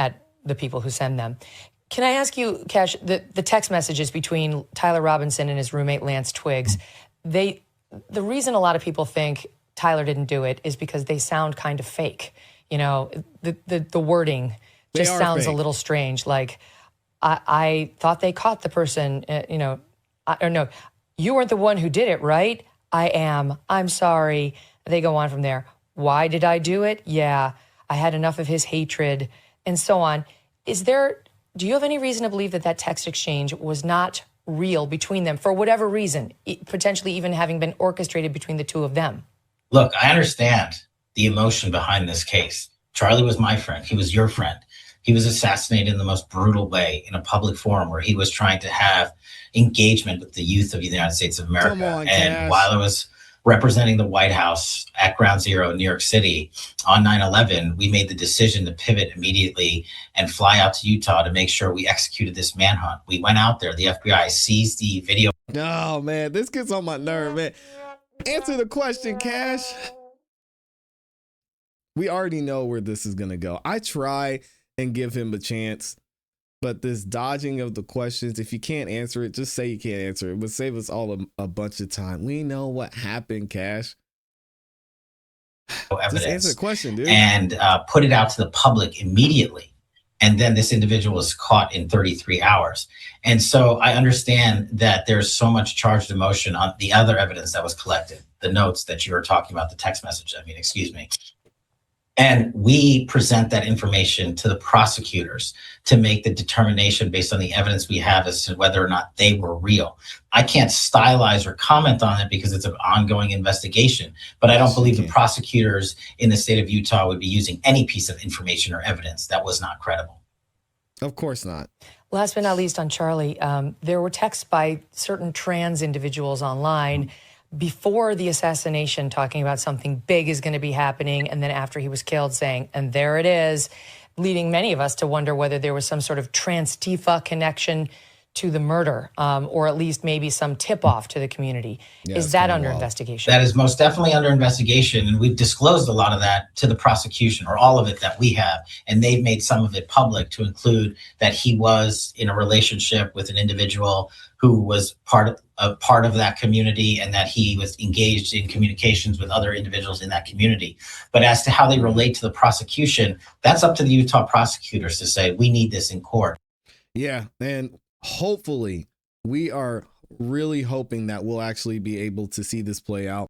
at the people who send them. Can I ask you, Cash, the text messages between Tyler Robinson and his roommate Lance Twiggs, the reason a lot of people think Tyler didn't do it is because they sound kind of fake. You know, the wording just sounds fake. A little strange. Like, I thought they caught the person, or no, you weren't the one who did it, right? I am. I'm sorry. They go on from there. Why did I do it? Yeah, I had enough of his hatred, and so on. Do you have any reason to believe that text exchange was not real between them for whatever reason, potentially even having been orchestrated between the two of them? Look, I understand the emotion behind this case. Charlie was my friend. He was your friend. He was assassinated in the most brutal way in a public forum where he was trying to have engagement with the youth of the United States of America. Come on, and Cash. While I was representing the White House at Ground Zero in New York City on 9/11, we made the decision to pivot immediately and fly out to Utah to make sure we executed this manhunt. We went out there. The FBI seized the video. Oh, man, this gets on my nerve, man. Answer the question, Cash. We already know where this is going to go. I try and give him a chance, but this dodging of the questions, if you can't answer it, just say you can't answer it. It would save us all a bunch of time. We know what happened, Cash. Just answer the question, dude. And put it out to the public immediately. And then this individual was caught in 33 hours. And so I understand that there's so much charged emotion on the other evidence that was collected, the notes that you were talking about, the text message, excuse me. And we present that information to the prosecutors to make the determination based on the evidence we have as to whether or not they were real. I can't stylize or comment on it because it's an ongoing investigation, but I don't believe the prosecutors in the state of Utah would be using any piece of information or evidence that was not credible. Of course not. Last but not least on Charlie, there were texts by certain trans individuals online before the assassination talking about something big is going to be happening, and then after he was killed saying, and there it is, leading many of us to wonder whether there was some sort of trans-Tifa connection to the murder, or at least maybe some tip-off to the community. Yeah, is that under investigation? That is most definitely under investigation, and we've disclosed a lot of that to the prosecution, or all of it that we have, and they've made some of it public to include that he was in a relationship with an individual who was part of that community, and that he was engaged in communications with other individuals in that community. But as to how they relate to the prosecution, that's up to the Utah prosecutors to say, we need this in court. Yeah, and hopefully we are really hoping that we'll actually be able to see this play out.